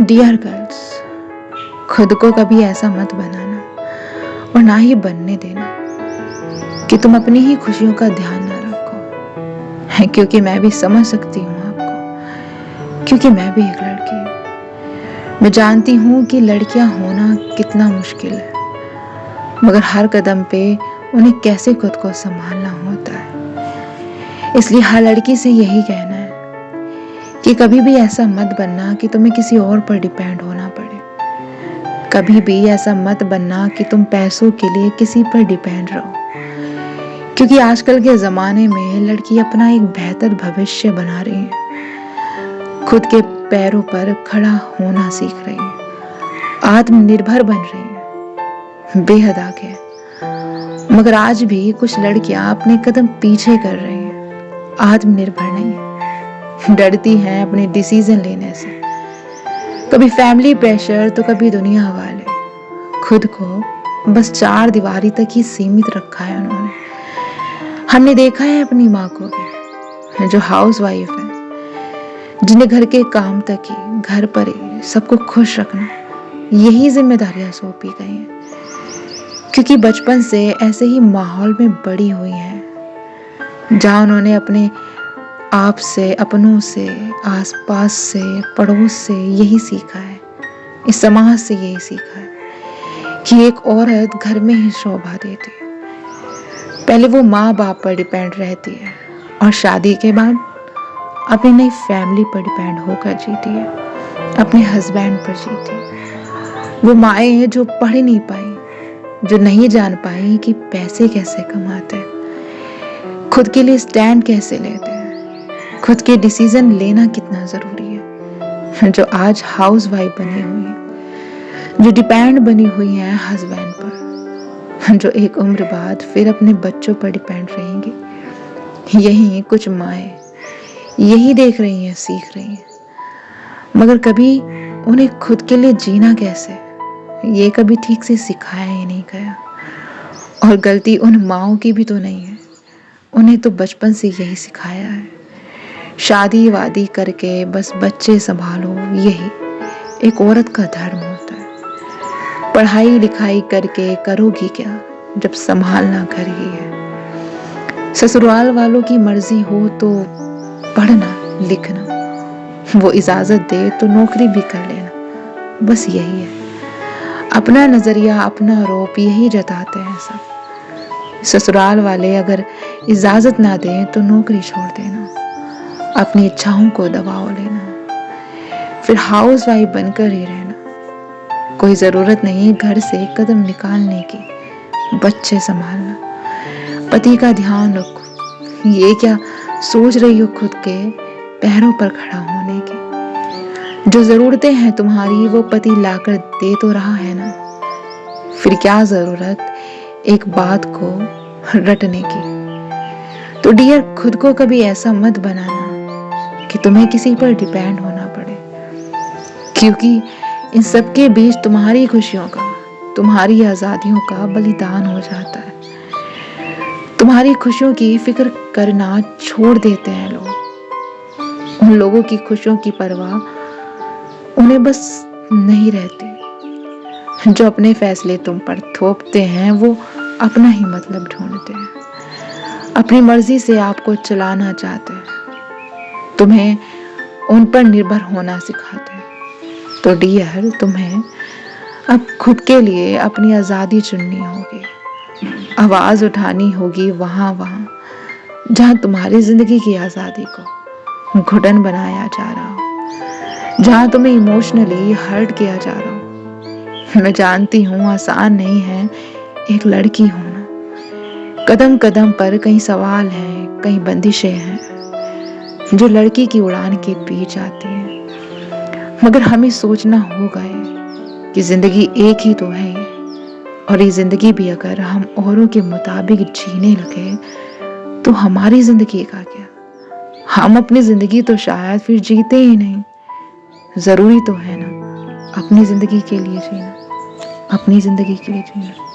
Dear girls, खुद को कभी ऐसा मत बनाना और ना ही बनने देना कि तुम अपनी ही खुशियों का ध्यान ना रखो। क्योंकि मैं भी समझ सकती हूँ आपको, क्योंकि मैं भी एक लड़की हूँ। मैं जानती हूँ कि लड़कियां होना कितना मुश्किल है, मगर हर कदम पे उन्हें कैसे खुद को संभालना होता है। इसलिए हर लड़की से यही कहना है कि कभी भी ऐसा मत बनना कि तुम्हें किसी और पर डिपेंड होना पड़े। कभी भी ऐसा मत बनना कि तुम पैसों के लिए किसी पर डिपेंड रहो, क्योंकि आजकल के ज़माने में लड़की अपना एक बेहतर भविष्य बना रही है, खुद के पैरों पर खड़ा होना सीख रही है, आत्मनिर्भर बन रही है। बेहद आगे, मगर आज भी कुछ लड़कियां अपने कदम पीछे कर रही हैं, आत्मनिर्भर नहीं, डरती हैं अपने डिसीजन लेने से। कभी फैमिली प्रेशर तो कभी दुनिया वाले। खुद को बस 4 दीवारी तक ही सीमित रखा है उन्होंने। हमने देखा है अपनी माँ को भी, जो हाउस वाइफ है, जिन्हें घर के काम तक ही, घर पर ही सबको खुश रखना, यही जिम्मेदारियां सौंपी गई हैं, क्योंकि बचपन से ऐसे ही माहौल में बड़ी हुई हैं, जहाँ उन्होंने अपने आप से, अपनों से, आसपास से, पड़ोस से यही सीखा है, इस समाज से यही सीखा है कि एक औरत घर में ही शोभा देती है। पहले वो माँ बाप पर डिपेंड रहती है और शादी के बाद अपनी नई फैमिली पर डिपेंड होकर जीती है, अपने हस्बैंड पर जीती है। वो माएँ हैं जो पढ़ नहीं पाई, जो नहीं जान पाई कि पैसे कैसे कमाते हैं, खुद के लिए स्टैंड कैसे लेते हैं, खुद के डिसीजन लेना कितना जरूरी है, जो आज हाउस वाइफ बनी हुई है, जो डिपेंड बनी हुई है हस्बैंड पर, जो एक उम्र बाद फिर अपने बच्चों पर डिपेंड रहेंगी। यही कुछ माएँ यही देख रही हैं, सीख रही हैं, मगर कभी उन्हें खुद के लिए जीना कैसे, ये कभी ठीक से सिखाया ही नहीं गया। और गलती उन माओं की भी तो नहीं है, उन्हें तो बचपन से यही सिखाया है, शादी वादी करके बस बच्चे संभालो, यही एक औरत का धर्म होता है। पढ़ाई लिखाई करके करोगी क्या जब संभालना घर ही है। ससुराल वालों की मर्जी हो तो पढ़ना लिखना, वो इजाजत दे तो नौकरी भी कर लेना, बस यही है। अपना नजरिया, अपना रोप यही जताते हैं सब। ससुराल वाले अगर इजाजत ना दें तो नौकरी छोड़ देना, अपनी इच्छाओं को दबाव लेना, फिर हाउस वाइफ बनकर ही रहना। कोई जरूरत नहीं घर से कदम निकालने की, बच्चे संभालना, पति का ध्यान रखो। ये क्या सोच रही हो खुद के पैरों पर खड़ा होने की? जो जरूरतें हैं तुम्हारी वो पति लाकर दे तो रहा है ना, फिर क्या जरूरत एक बात को रटने की। तो डियर, खुद को कभी ऐसा मत बनाना कि तुम्हें किसी पर डिपेंड होना पड़े, क्योंकि इन सब के बीच तुम्हारी खुशियों का, तुम्हारी आजादियों का बलिदान हो जाता है। तुम्हारी खुशियों की फिक्र करना छोड़ देते हैं लोग। उन लोगों की खुशियों की परवाह उन्हें बस नहीं रहती। जो अपने फैसले तुम पर थोपते हैं वो अपना ही मतलब ढूंढते हैं, अपनी मर्जी से आपको चलाना चाहते हैं, तुम्हें उन पर निर्भर होना सिखाते हैं। तो डियर, तुम्हें अब खुद के लिए अपनी आज़ादी चुननी होगी, आवाज़ उठानी होगी वहाँ जहाँ तुम्हारी ज़िंदगी की आज़ादी को घुटन बनाया जा रहा हो, जहाँ तुम्हें इमोशनली हर्ट किया जा रहा हो। मैं जानती हूँ आसान नहीं है एक लड़की होना। कदम कदम पर कई सवाल हैं, कई बंदिशें हैं जो लड़की की उड़ान के बीच आती है, मगर हमें सोचना होगा कि जिंदगी एक ही तो है, और ये जिंदगी भी अगर हम औरों के मुताबिक जीने लगे तो हमारी जिंदगी का क्या? हम अपनी जिंदगी तो शायद फिर जीते ही नहीं। जरूरी तो है ना अपनी जिंदगी के लिए जीना, अपनी जिंदगी के लिए जीना।